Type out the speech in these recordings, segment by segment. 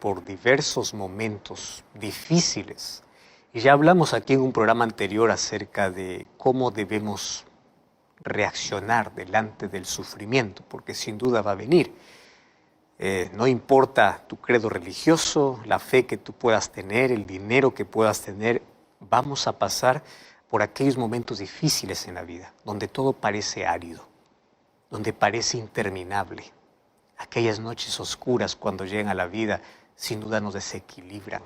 por diversos momentos difíciles. Y ya hablamos aquí en un programa anterior acerca de cómo debemos reaccionar delante del sufrimiento, porque sin duda va a venir. No importa tu credo religioso, la fe que tú puedas tener, el dinero que puedas tener, vamos a pasar por aquellos momentos difíciles en la vida, donde todo parece árido, donde parece interminable. Aquellas noches oscuras cuando llegan a la vida, sin duda nos desequilibran.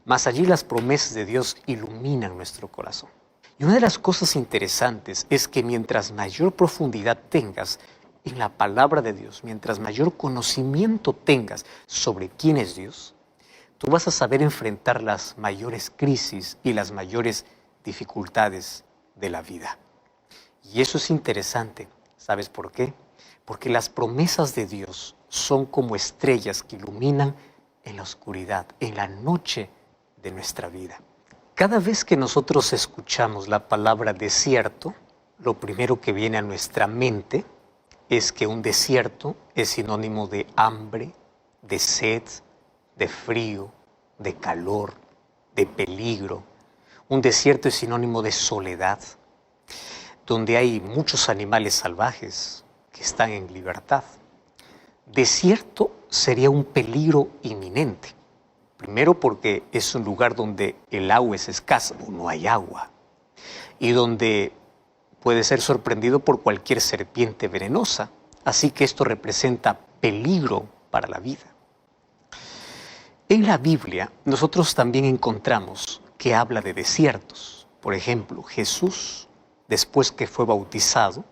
Mas allí las promesas de Dios iluminan nuestro corazón. Y una de las cosas interesantes es que mientras mayor profundidad tengas en la palabra de Dios, mientras mayor conocimiento tengas sobre quién es Dios, tú vas a saber enfrentar las mayores crisis y las mayores dificultades de la vida. Y eso es interesante. ¿Sabes por qué? Porque las promesas de Dios son como estrellas que iluminan en la oscuridad, en la noche de nuestra vida. Cada vez que nosotros escuchamos la palabra desierto, lo primero que viene a nuestra mente es que un desierto es sinónimo de hambre, de sed, de frío, de calor, de peligro. Un desierto es sinónimo de soledad, donde hay muchos animales salvajes que están en libertad. Desierto sería un peligro inminente. Primero porque es un lugar donde el agua es escasa o no hay agua y donde puede ser sorprendido por cualquier serpiente venenosa. Así que esto representa peligro para la vida. En la Biblia nosotros también encontramos que habla de desiertos. Por ejemplo, Jesús, después que fue bautizado,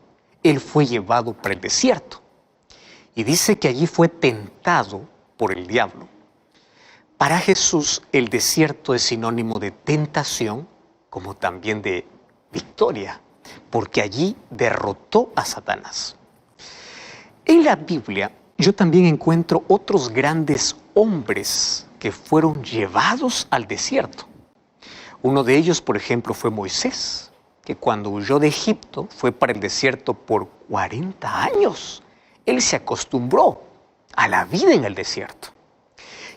él fue llevado para el desierto y dice que allí fue tentado por el diablo. Para Jesús el desierto es sinónimo de tentación como también de victoria, porque allí derrotó a Satanás. En la Biblia yo también encuentro otros grandes hombres que fueron llevados al desierto. Uno de ellos, por ejemplo, fue Moisés, que cuando huyó de Egipto fue para el desierto por 40 años. Él se acostumbró a la vida en el desierto.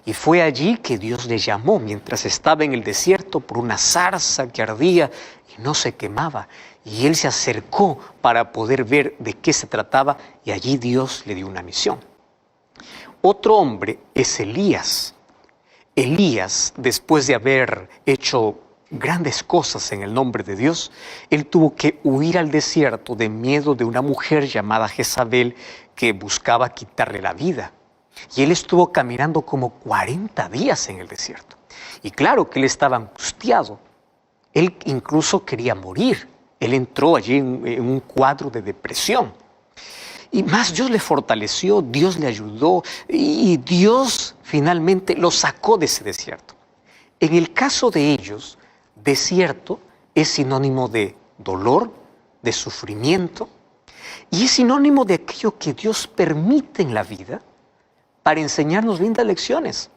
Y fue allí que Dios le llamó mientras estaba en el desierto por una zarza que ardía y no se quemaba. Y él se acercó para poder ver de qué se trataba y allí Dios le dio una misión. Otro hombre es Elías. Elías, después de haber hecho grandes cosas en el nombre de Dios, él tuvo que huir al desierto de miedo de una mujer llamada Jezabel que buscaba quitarle la vida. Y él estuvo caminando como 40 días en el desierto. Y claro que él estaba angustiado. Él incluso quería morir. Él entró allí en un cuadro de depresión. Y más Dios le fortaleció, Dios le ayudó y Dios finalmente lo sacó de ese desierto. En el caso de ellos, desierto es sinónimo de dolor, de sufrimiento y es sinónimo de aquello que Dios permite en la vida para enseñarnos lindas lecciones.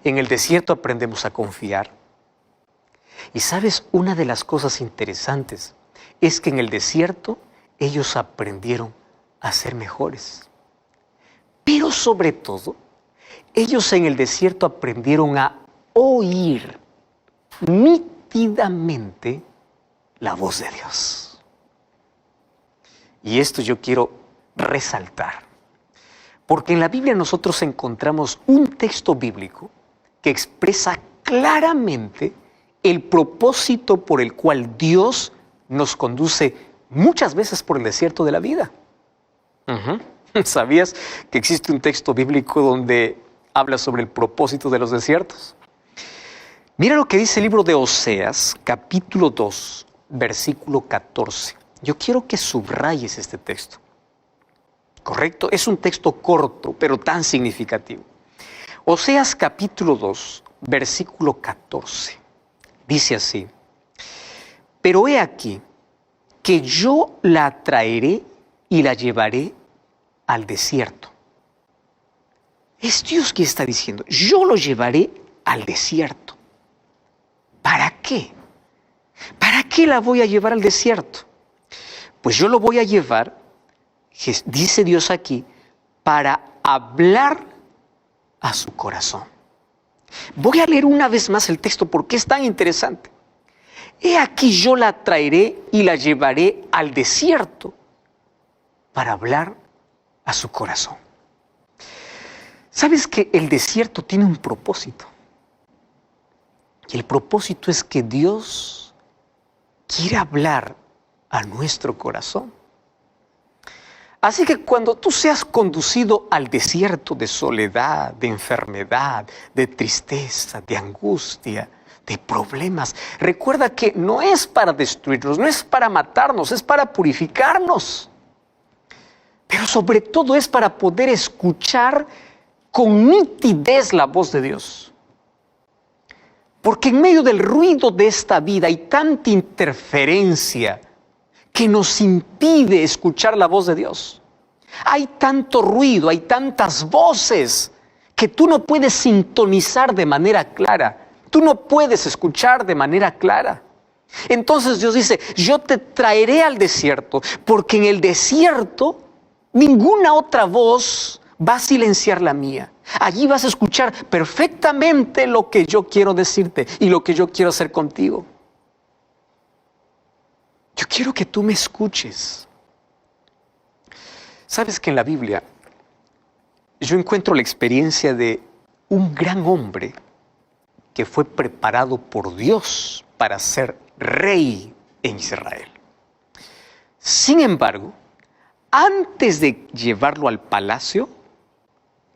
En el desierto aprendemos a confiar. Y sabes, una de las cosas interesantes es que en el desierto ellos aprendieron a ser mejores. Pero sobre todo, ellos en el desierto aprendieron a oír nítidamente la voz de Dios. Y esto yo quiero resaltar. Porque en la Biblia nosotros encontramos un texto bíblico que expresa claramente el propósito por el cual Dios nos conduce muchas veces por el desierto de la vida. ¿Sabías que existe un texto bíblico donde habla sobre el propósito de los desiertos? Mira lo que dice el libro de Oseas, capítulo 2, versículo 14. Yo quiero que subrayes este texto. ¿Correcto? Es un texto corto, pero tan significativo. Oseas capítulo 2, versículo 14. Dice así: pero he aquí que yo la traeré y la llevaré al desierto. Es Dios quien está diciendo, yo lo llevaré al desierto. ¿Para qué? ¿Para qué la voy a llevar al desierto? Pues yo lo voy a llevar, dice Dios aquí, para hablar a su corazón. Voy a leer una vez más el texto porque es tan interesante. He aquí yo la traeré y la llevaré al desierto para hablar a su corazón. ¿Sabes que el desierto tiene un propósito? Y el propósito es que Dios quiere hablar a nuestro corazón. Así que cuando tú seas conducido al desierto de soledad, de enfermedad, de tristeza, de angustia, de problemas, recuerda que no es para destruirnos, no es para matarnos, es para purificarnos. Pero sobre todo es para poder escuchar con nitidez la voz de Dios. Porque en medio del ruido de esta vida hay tanta interferencia que nos impide escuchar la voz de Dios. Hay tanto ruido, hay tantas voces que tú no puedes sintonizar de manera clara. Tú no puedes escuchar de manera clara. Entonces Dios dice, yo te traeré al desierto, porque en el desierto ninguna otra voz va a silenciar la mía. Allí vas a escuchar perfectamente lo que yo quiero decirte y lo que yo quiero hacer contigo. Yo quiero que tú me escuches. Sabes que en la Biblia yo encuentro la experiencia de un gran hombre que fue preparado por Dios para ser rey en Israel. Sin embargo, antes de llevarlo al palacio,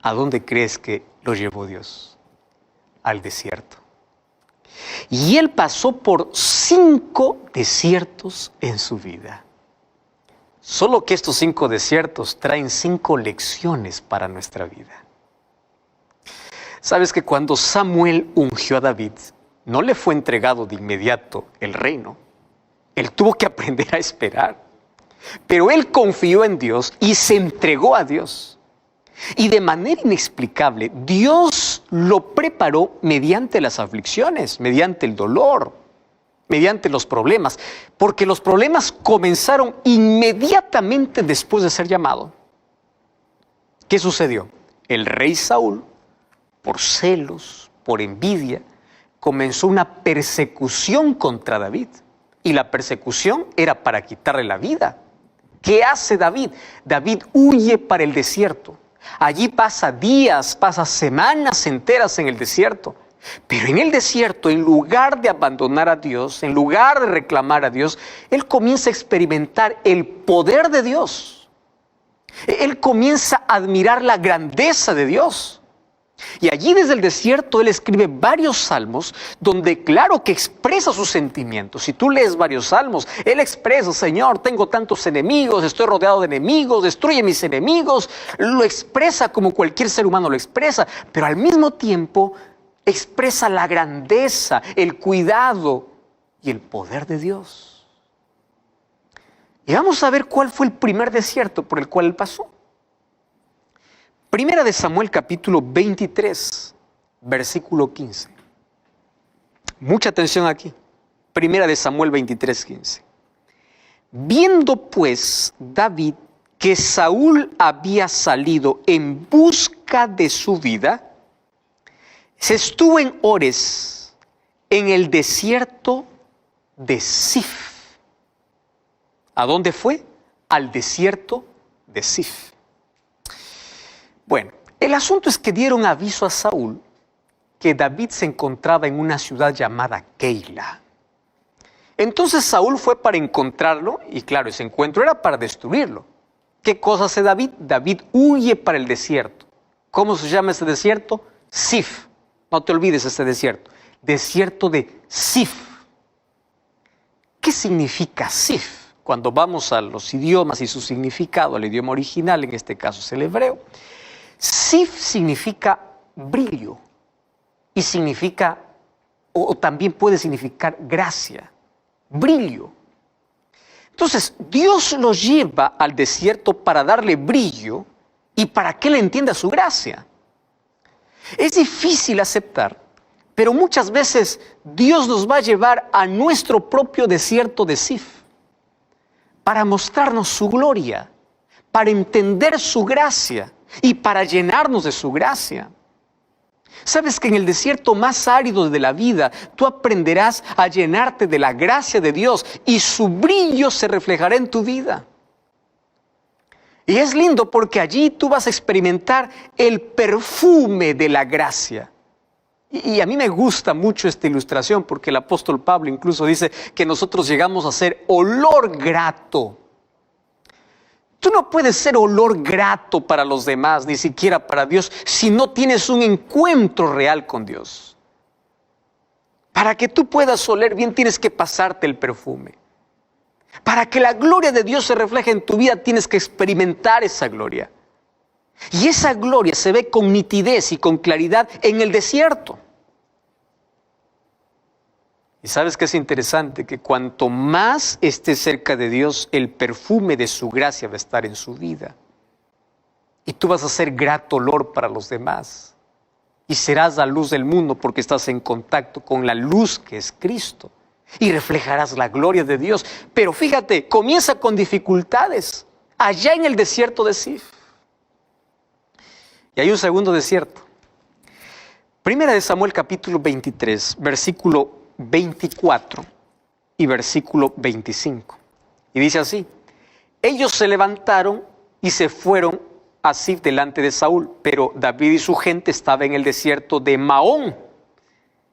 ¿a dónde crees que lo llevó Dios? Al desierto. Y él pasó por 5 desiertos en su vida. Solo que estos 5 desiertos traen 5 lecciones para nuestra vida. Sabes que cuando Samuel ungió a David, no le fue entregado de inmediato el reino. Él tuvo que aprender a esperar. Pero él confió en Dios y se entregó a Dios. Y de manera inexplicable, Dios lo preparó mediante las aflicciones, mediante el dolor, mediante los problemas. Porque los problemas comenzaron inmediatamente después de ser llamado. ¿Qué sucedió? El rey Saúl, por celos, por envidia, comenzó una persecución contra David. Y la persecución era para quitarle la vida. ¿Qué hace David? David huye para el desierto. Allí pasa días, pasa semanas enteras en el desierto. Pero en el desierto, en lugar de abandonar a Dios, en lugar de reclamar a Dios, él comienza a experimentar el poder de Dios. Él comienza a admirar la grandeza de Dios. Y allí desde el desierto él escribe varios salmos donde claro que expresa sus sentimientos. Si tú lees varios salmos, él expresa, Señor, tengo tantos enemigos, estoy rodeado de enemigos, destruye mis enemigos. Lo expresa como cualquier ser humano lo expresa, pero al mismo tiempo expresa la grandeza, el cuidado y el poder de Dios. Y vamos a ver cuál fue el primer desierto por el cual él pasó. Primera de Samuel capítulo 23, versículo 15. Mucha atención aquí. Primera de Samuel 23, 15. Viendo pues David que Saúl había salido en busca de su vida, se estuvo en Ores, en el desierto de Zif. ¿A dónde fue? Al desierto de Zif. Bueno, el asunto es que dieron aviso a Saúl que David se encontraba en una ciudad llamada Keila. Entonces Saúl fue para encontrarlo y claro, ese encuentro era para destruirlo. ¿Qué cosa hace David? David huye para el desierto. ¿Cómo se llama ese desierto? Zif. No te olvides ese desierto. Desierto de Zif. ¿Qué significa Zif? Cuando vamos a los idiomas y su significado, al idioma original, en este caso es el hebreo, Zif significa brillo y significa, o también puede significar gracia, brillo. Entonces, Dios lo lleva al desierto para darle brillo y para que él entienda su gracia. Es difícil aceptar, pero muchas veces Dios nos va a llevar a nuestro propio desierto de Zif para mostrarnos su gloria, para entender su gracia y para llenarnos de su gracia. Sabes que en el desierto más árido de la vida, tú aprenderás a llenarte de la gracia de Dios y su brillo se reflejará en tu vida. Y es lindo porque allí tú vas a experimentar el perfume de la gracia. Y a mí me gusta mucho esta ilustración porque el apóstol Pablo incluso dice que nosotros llegamos a ser olor grato. Tú no puedes ser olor grato para los demás, ni siquiera para Dios, si no tienes un encuentro real con Dios. Para que tú puedas oler bien, tienes que pasarte el perfume. Para que la gloria de Dios se refleje en tu vida, tienes que experimentar esa gloria. Y esa gloria se ve con nitidez y con claridad en el desierto. Y sabes que es interesante que cuanto más estés cerca de Dios, el perfume de su gracia va a estar en su vida. Y tú vas a ser grato olor para los demás. Y serás la luz del mundo porque estás en contacto con la luz que es Cristo. Y reflejarás la gloria de Dios. Pero fíjate, comienza con dificultades. Allá en el desierto de Sif. Y hay un segundo desierto. Primera de Samuel capítulo 23, versículo 24 y versículo 25. Y dice así: ellos se levantaron y se fueron a Sif delante de Saúl, pero David y su gente estaban en el desierto de Maón,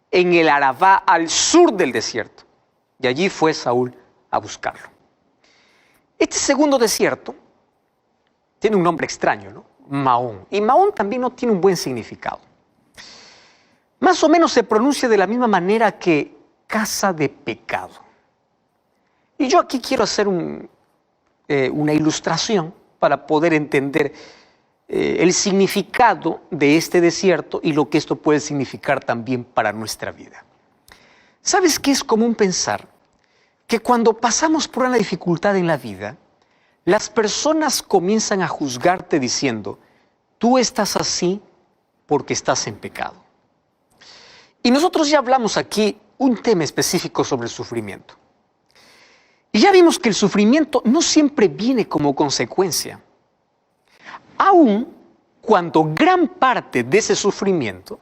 en el Arabá, al sur del desierto. Y allí fue Saúl a buscarlo. Este segundo desierto tiene un nombre extraño, ¿no? Maón. Y Maón también no tiene un buen significado. Más o menos se pronuncia de la misma manera que casa de pecado. Y yo aquí quiero hacer una ilustración para poder entender el significado de este desierto y lo que esto puede significar también para nuestra vida. ¿Sabes qué es común pensar? Que cuando pasamos por una dificultad en la vida, las personas comienzan a juzgarte diciendo: tú estás así porque estás en pecado. Y nosotros ya hablamos aquí un tema específico sobre el sufrimiento. Y ya vimos que el sufrimiento no siempre viene como consecuencia. Aun cuando gran parte de ese sufrimiento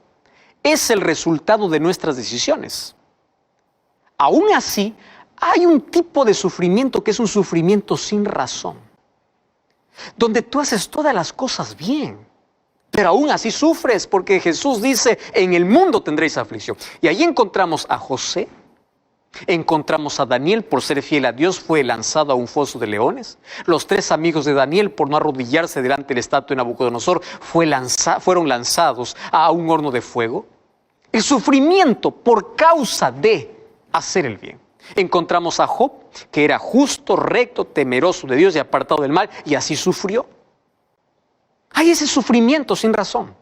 es el resultado de nuestras decisiones. Aún así, hay un tipo de sufrimiento que es un sufrimiento sin razón, donde tú haces todas las cosas bien, pero aún así sufres, porque Jesús dice: en el mundo tendréis aflicción. Y ahí encontramos a José, encontramos a Daniel, por ser fiel a Dios, fue lanzado a un foso de leones. Los 3 amigos de Daniel, por no arrodillarse delante de la estatua de Nabucodonosor, fueron lanzados a un horno de fuego. El sufrimiento por causa de hacer el bien. Encontramos a Job, que era justo, recto, temeroso de Dios y apartado del mal, y así sufrió. Hay ese sufrimiento sin razón.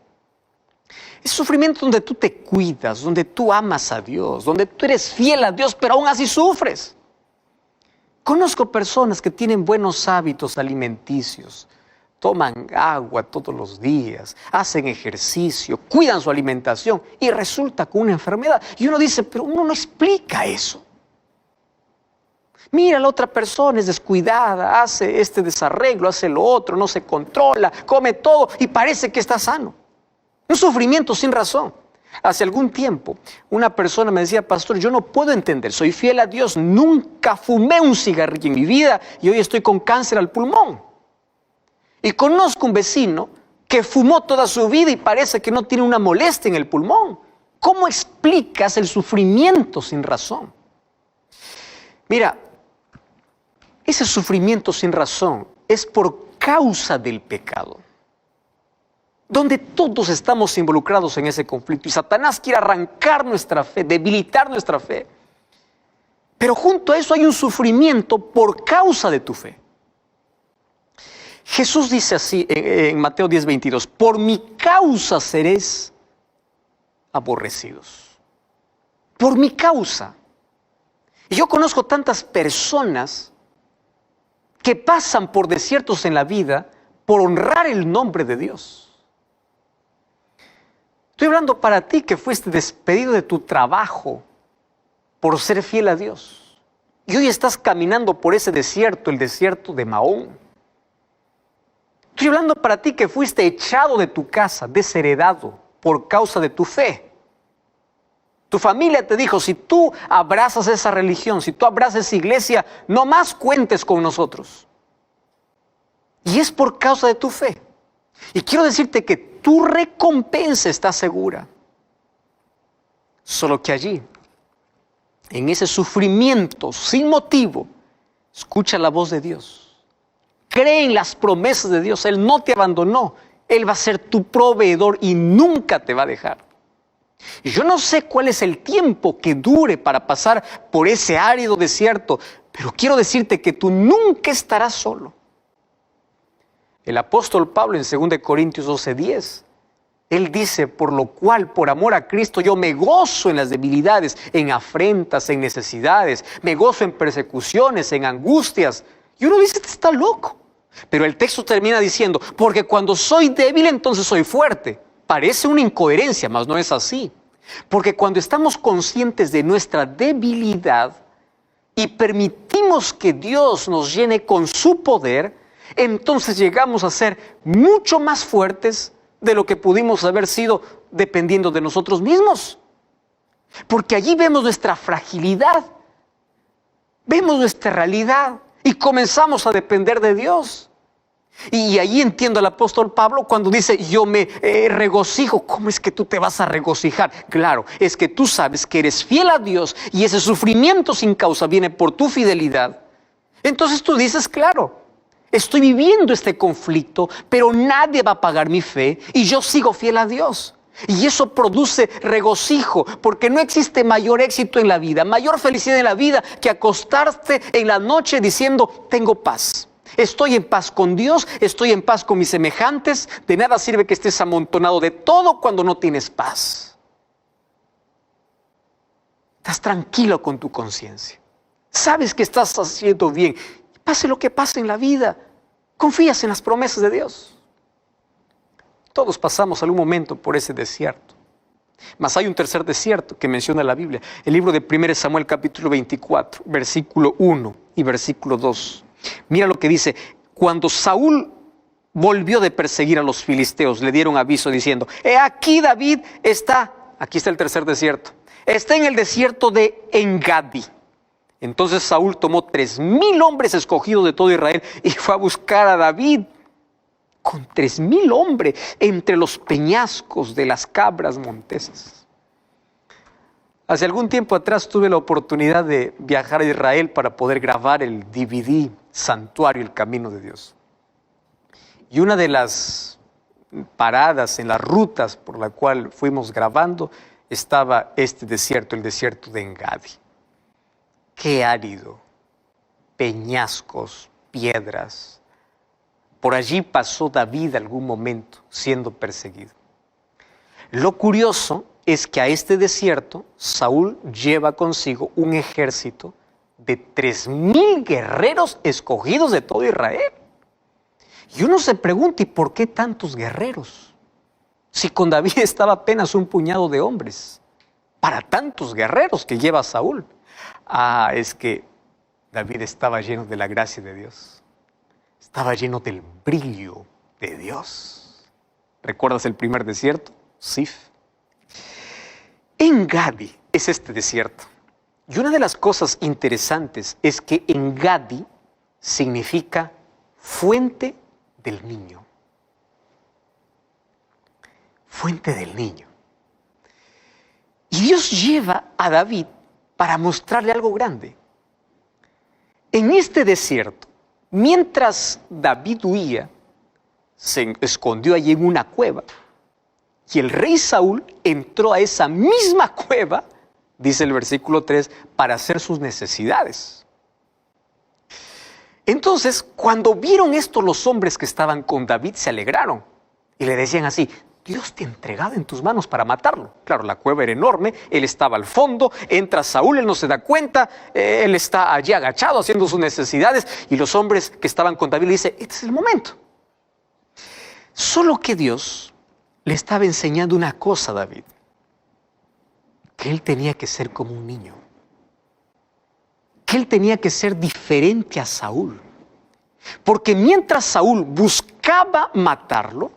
Ese sufrimiento donde tú te cuidas, donde tú amas a Dios, donde tú eres fiel a Dios, pero aún así sufres. Conozco personas que tienen buenos hábitos alimenticios, toman agua todos los días, hacen ejercicio, cuidan su alimentación y resulta con una enfermedad. Y uno dice: pero uno no explica eso. Mira, la otra persona es descuidada, hace este desarreglo, hace lo otro, no se controla, come todo y parece que está sano. Un sufrimiento sin razón. Hace algún tiempo, una persona me decía: pastor, yo no puedo entender, soy fiel a Dios, nunca fumé un cigarrillo en mi vida y hoy estoy con cáncer al pulmón. Y conozco un vecino que fumó toda su vida y parece que no tiene una molestia en el pulmón. ¿Cómo explicas el sufrimiento sin razón? Mira, ese sufrimiento sin razón es por causa del pecado, donde todos estamos involucrados en ese conflicto. Y Satanás quiere arrancar nuestra fe, debilitar nuestra fe. Pero junto a eso hay un sufrimiento por causa de tu fe. Jesús dice así en Mateo 10:22: por mi causa seréis aborrecidos. Por mi causa. Y yo conozco tantas personas que pasan por desiertos en la vida por honrar el nombre de Dios. Estoy hablando para ti que fuiste despedido de tu trabajo por ser fiel a Dios. Y hoy estás caminando por ese desierto, el desierto de Maón. Estoy hablando para ti que fuiste echado de tu casa, desheredado, por causa de tu fe. Tu familia te dijo, si tú abrazas esa religión, si tú abrazas esa iglesia, no más cuentes con nosotros. Y es por causa de tu fe. Y quiero decirte que tu recompensa está segura. Solo que allí, en ese sufrimiento sin motivo, escucha la voz de Dios. Cree en las promesas de Dios. Él no te abandonó. Él va a ser tu proveedor y nunca te va a dejar. Y yo no sé cuál es el tiempo que dure para pasar por ese árido desierto, pero quiero decirte que tú nunca estarás solo. El apóstol Pablo en 2 Corintios 12:10, él dice, por lo cual, por amor a Cristo, yo me gozo en las debilidades, en afrentas, en necesidades, me gozo en persecuciones, en angustias. Y uno dice, está loco. Pero el texto termina diciendo, porque cuando soy débil, entonces soy fuerte. Parece una incoherencia, mas no es así. Porque cuando estamos conscientes de nuestra debilidad y permitimos que Dios nos llene con su poder, entonces llegamos a ser mucho más fuertes de lo que pudimos haber sido dependiendo de nosotros mismos. Porque allí vemos nuestra fragilidad, vemos nuestra realidad y comenzamos a depender de Dios. Y ahí entiendo al apóstol Pablo cuando dice, yo me regocijo. ¿Cómo es que tú te vas a regocijar? Claro, es que tú sabes que eres fiel a Dios y ese sufrimiento sin causa viene por tu fidelidad. Entonces tú dices, claro, estoy viviendo este conflicto, pero nadie va a pagar mi fe y yo sigo fiel a Dios. Y eso produce regocijo, porque no existe mayor éxito en la vida, mayor felicidad en la vida que acostarte en la noche diciendo, tengo paz. Estoy en paz con Dios, estoy en paz con mis semejantes. De nada sirve que estés amontonado de todo cuando no tienes paz. Estás tranquilo con tu conciencia. Sabes que estás haciendo bien. Pase lo que pase en la vida, confías en las promesas de Dios. Todos pasamos algún momento por ese desierto. Mas hay un tercer desierto que menciona la Biblia. El libro de 1 Samuel capítulo 24, versículo 1 y versículo 2. Mira lo que dice, cuando Saúl volvió de perseguir a los filisteos, le dieron aviso diciendo, aquí David está, aquí está el tercer desierto, está en el desierto de Engadi. Entonces Saúl tomó 3,000 hombres escogidos de todo Israel y fue a buscar a David con 3,000 hombres entre los peñascos de las cabras montesas. Hace algún tiempo atrás tuve la oportunidad de viajar a Israel para poder grabar el DVD Santuario, el Camino de Dios. Y una de las paradas en las rutas por la cual fuimos grabando estaba este desierto, el desierto de Engadi. Qué árido, peñascos, piedras. Por allí pasó David algún momento siendo perseguido. Lo curioso es que a este desierto Saúl lleva consigo un ejército de 3,000 guerreros escogidos de todo Israel. Y uno se pregunta, ¿y por qué tantos guerreros? Si con David estaba apenas un puñado de hombres, para tantos guerreros que lleva Saúl. Es que David estaba lleno de la gracia de Dios. Estaba lleno del brillo de Dios. ¿Recuerdas el primer desierto? Sif. Engadi es este desierto. Y una de las cosas interesantes es que Engadi significa fuente del niño. Fuente del niño. Y Dios lleva a David para mostrarle algo grande. En este desierto, mientras David huía, se escondió allí en una cueva. Y el rey Saúl entró a esa misma cueva, dice el versículo 3, para hacer sus necesidades. Entonces, cuando vieron esto los hombres que estaban con David, se alegraron. Y le decían así, Dios te ha entregado en tus manos para matarlo. Claro, la cueva era enorme, él estaba al fondo, entra Saúl, él no se da cuenta, él está allí agachado haciendo sus necesidades y los hombres que estaban con David le dicen, este es el momento. Solo que Dios le estaba enseñando una cosa a David, que él tenía que ser como un niño, que él tenía que ser diferente a Saúl, porque mientras Saúl buscaba matarlo,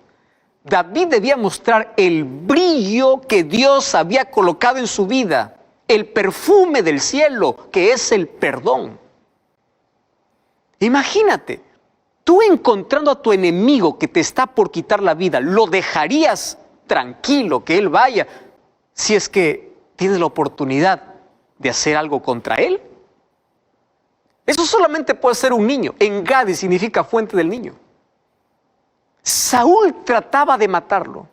David debía mostrar el brillo que Dios había colocado en su vida, el perfume del cielo, que es el perdón. Imagínate, tú encontrando a tu enemigo que te está por quitar la vida, ¿lo dejarías tranquilo que él vaya si es que tienes la oportunidad de hacer algo contra él? Eso solamente puede ser un niño. Engadi significa fuente del niño. Saúl trataba de matarlo.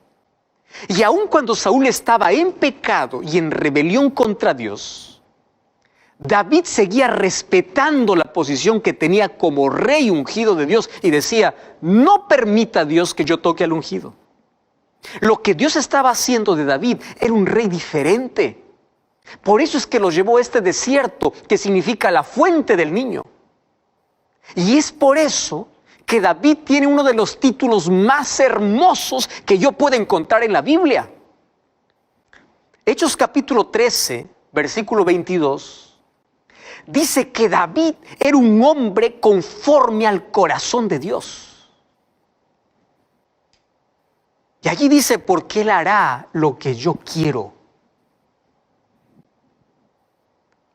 Y aun cuando Saúl estaba en pecado y en rebelión contra Dios, David seguía respetando la posición que tenía como rey ungido de Dios y decía, no permita Dios que yo toque al ungido. Lo que Dios estaba haciendo de David era un rey diferente. Por eso es que lo llevó a este desierto, que significa la fuente del niño. Y es por eso que David tiene uno de los títulos más hermosos que yo puedo encontrar en la Biblia. Hechos capítulo 13, versículo 22, dice que David era un hombre conforme al corazón de Dios. Y allí dice, porque Él hará lo que yo quiero.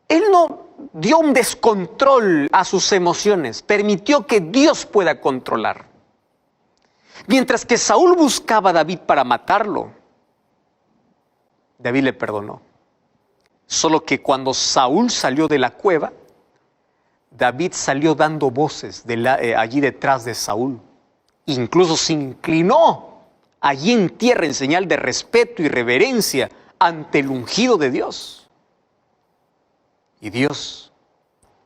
Él no dio un descontrol a sus emociones, permitió que Dios pueda controlar. Mientras que Saúl buscaba a David para matarlo, David le perdonó. Solo que cuando Saúl salió de la cueva, David salió dando voces allí detrás de Saúl. Incluso se inclinó allí en tierra en señal de respeto y reverencia ante el ungido de Dios. Y Dios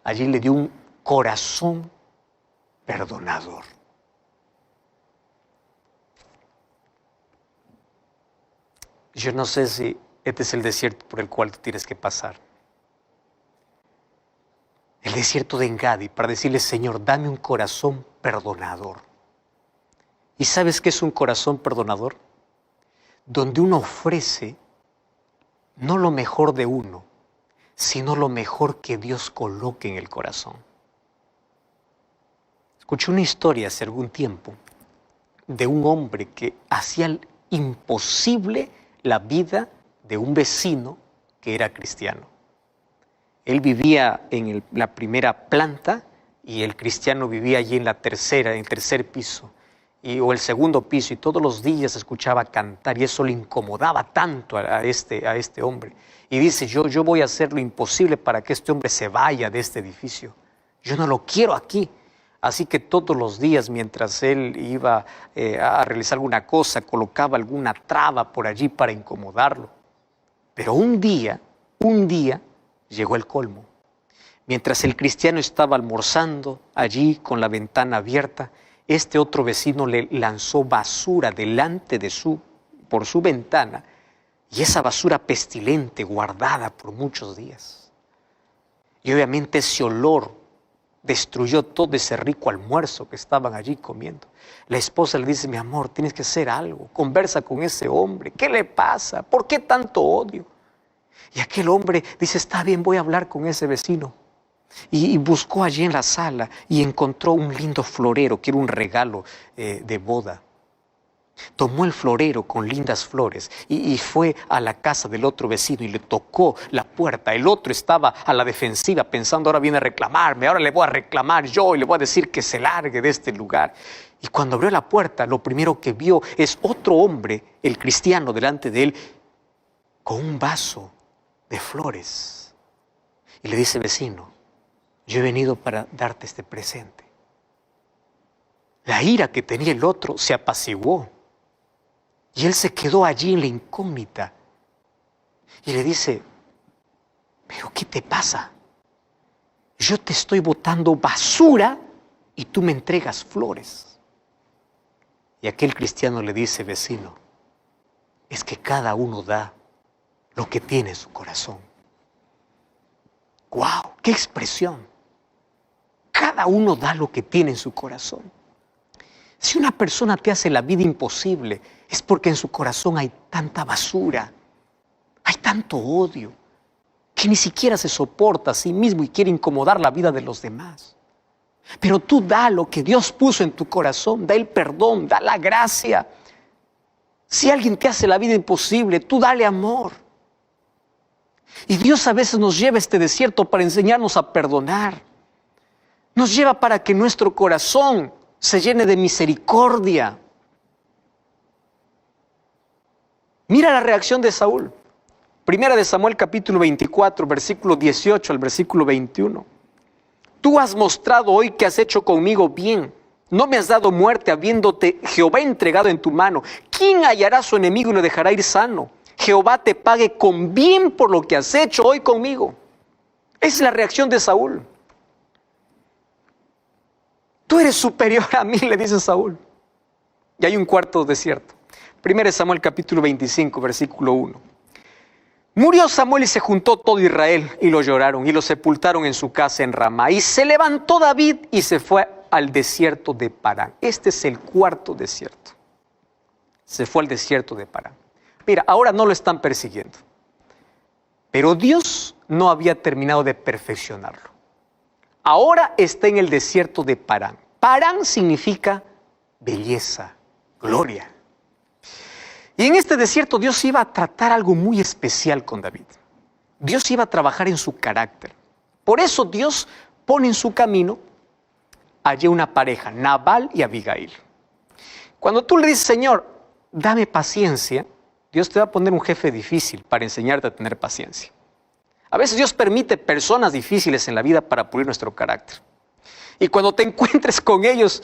allí le dio un corazón perdonador. Yo no sé si este es el desierto por el cual tú tienes que pasar. El desierto de Engadi, para decirle, Señor, dame un corazón perdonador. ¿Y sabes qué es un corazón perdonador? Donde uno ofrece no lo mejor de uno, sino lo mejor que Dios coloque en el corazón. Escuché una historia hace algún tiempo de un hombre que hacía imposible la vida de un vecino que era cristiano. Él vivía en la primera planta y el cristiano vivía allí en en el tercer piso o el segundo piso, y todos los días escuchaba cantar y eso le incomodaba tanto a este hombre. Y dice, yo voy a hacer lo imposible para que este hombre se vaya de este edificio. Yo no lo quiero aquí. Así que todos los días, mientras él iba a realizar alguna cosa, colocaba alguna traba por allí para incomodarlo. Pero un día llegó el colmo. Mientras el cristiano estaba almorzando allí con la ventana abierta, este otro vecino le lanzó basura delante por su ventana, y esa basura pestilente guardada por muchos días. Y obviamente ese olor destruyó todo ese rico almuerzo que estaban allí comiendo. La esposa le dice, mi amor, tienes que hacer algo, conversa con ese hombre, ¿qué le pasa? ¿Por qué tanto odio? Y aquel hombre dice, está bien, voy a hablar con ese vecino. Y buscó allí en la sala y encontró un lindo florero, que era un regalo de boda. Tomó el florero con lindas flores y fue a la casa del otro vecino y le tocó la puerta. El otro estaba a la defensiva pensando, ahora viene a reclamarme, ahora le voy a reclamar yo y le voy a decir que se largue de este lugar. Y cuando abrió la puerta, lo primero que vio es otro hombre, el cristiano, delante de él, con un vaso de flores. Y le dice, vecino, yo he venido para darte este presente. La ira que tenía el otro se apaciguó. Y él se quedó allí en la incógnita. Y le dice, ¿pero qué te pasa? Yo te estoy botando basura y tú me entregas flores. Y aquel cristiano le dice, vecino, es que cada uno da lo que tiene en su corazón. ¡Guau! ¡Qué expresión! Cada uno da lo que tiene en su corazón. Si una persona te hace la vida imposible, es porque en su corazón hay tanta basura, hay tanto odio, que ni siquiera se soporta a sí mismo y quiere incomodar la vida de los demás. Pero tú da lo que Dios puso en tu corazón, da el perdón, da la gracia. Si alguien te hace la vida imposible, tú dale amor. Y Dios a veces nos lleva a este desierto para enseñarnos a perdonar. Nos lleva para que nuestro corazón se llene de misericordia. Mira la reacción de Saúl. Primera de Samuel capítulo 24, versículo 18 al versículo 21. Tú has mostrado hoy que has hecho conmigo bien. No me has dado muerte habiéndote Jehová entregado en tu mano. ¿Quién hallará a su enemigo y lo dejará ir sano? Jehová te pague con bien por lo que has hecho hoy conmigo. Esa es la reacción de Saúl. Tú eres superior a mí, le dice Saúl. Y hay un cuarto desierto. Primera de Samuel capítulo 25, versículo 1. Murió Samuel y se juntó todo Israel y lo lloraron y lo sepultaron en su casa en Ramá. Y se levantó David y se fue al desierto de Parán. Este es el cuarto desierto. Se fue al desierto de Parán. Mira, ahora no lo están persiguiendo. Pero Dios no había terminado de perfeccionarlo. Ahora está en el desierto de Parán. Parán significa belleza, gloria. Y en este desierto Dios iba a tratar algo muy especial con David. Dios iba a trabajar en su carácter. Por eso Dios pone en su camino allí una pareja, Nabal y Abigail. Cuando tú le dices, Señor, dame paciencia, Dios te va a poner un jefe difícil para enseñarte a tener paciencia. A veces Dios permite personas difíciles en la vida para pulir nuestro carácter. Y cuando te encuentres con ellos,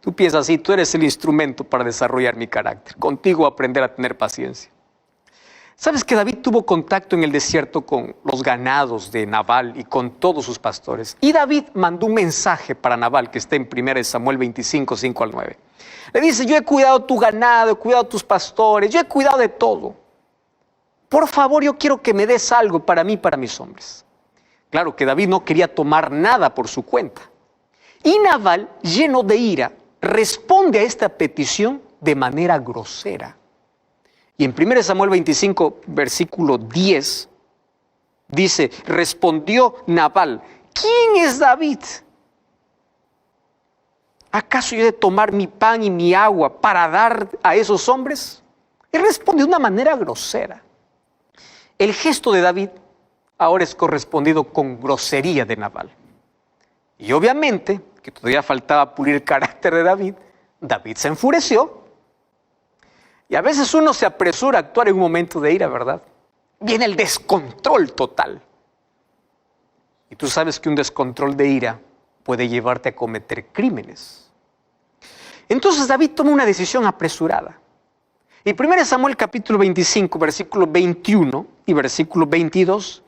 tú piensas así, tú eres el instrumento para desarrollar mi carácter. Contigo aprender a tener paciencia. ¿Sabes que David tuvo contacto en el desierto con los ganados de Nabal y con todos sus pastores? Y David mandó un mensaje para Nabal que está en 1 Samuel 25, 5 al 9. Le dice, yo he cuidado tu ganado, he cuidado tus pastores, yo he cuidado de todo. Por favor, yo quiero que me des algo para mí y para mis hombres. Claro que David no quería tomar nada por su cuenta. Y Nabal, lleno de ira, responde a esta petición de manera grosera. Y en 1 Samuel 25, versículo 10, dice, respondió Nabal, ¿quién es David? ¿Acaso yo he de tomar mi pan y mi agua para dar a esos hombres? Y responde de una manera grosera. El gesto de David ahora es correspondido con grosería de Nabal. Y obviamente, que todavía faltaba pulir el carácter de David, David se enfureció. Y a veces uno se apresura a actuar en un momento de ira, ¿verdad? Viene el descontrol total. Y tú sabes que un descontrol de ira puede llevarte a cometer crímenes. Entonces David toma una decisión apresurada. Y 1 Samuel capítulo 25, versículo 21 y versículo 22,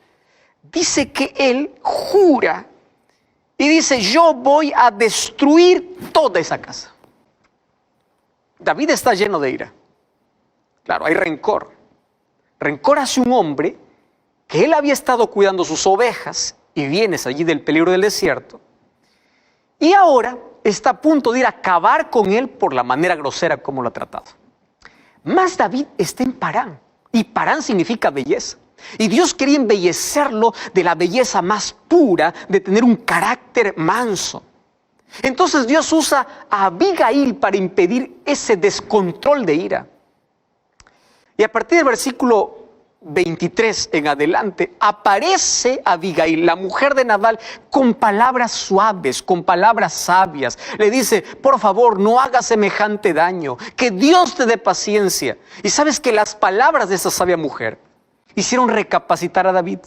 dice que él jura y dice, yo voy a destruir toda esa casa. David está lleno de ira. Claro, hay rencor. Rencor hacia un hombre que él había estado cuidando sus ovejas y vienes allí del peligro del desierto. Y ahora está a punto de ir a acabar con él por la manera grosera como lo ha tratado. Mas David está en Parán. Y Parán significa belleza. Y Dios quería embellecerlo de la belleza más pura, de tener un carácter manso. Entonces Dios usa a Abigail para impedir ese descontrol de ira. Y a partir del versículo 23 en adelante, aparece Abigail, la mujer de Nabal, con palabras suaves, con palabras sabias. Le dice, por favor, no hagas semejante daño, que Dios te dé paciencia. Y sabes que las palabras de esa sabia mujer hicieron recapacitar a David.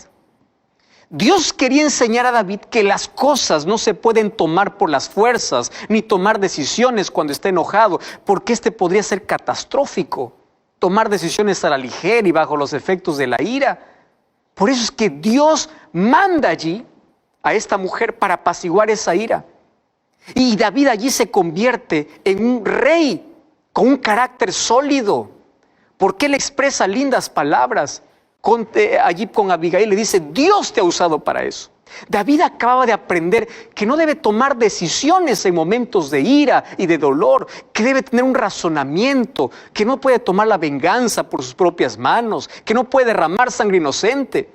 Dios quería enseñar a David que las cosas no se pueden tomar por las fuerzas, ni tomar decisiones cuando esté enojado, porque podría ser catastrófico. Tomar decisiones a la ligera y bajo los efectos de la ira. Por eso es que Dios manda allí a esta mujer para apaciguar esa ira. Y David allí se convierte en un rey con un carácter sólido, porque él expresa lindas palabras. Allí con Abigail le dice, Dios te ha usado para eso. David acababa de aprender que no debe tomar decisiones en momentos de ira y de dolor, que debe tener un razonamiento, que no puede tomar la venganza por sus propias manos, que no puede derramar sangre inocente.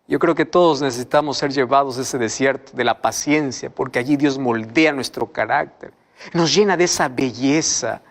Yo creo que todos necesitamos ser llevados a ese desierto de la paciencia, porque allí Dios moldea nuestro carácter, nos llena de esa belleza,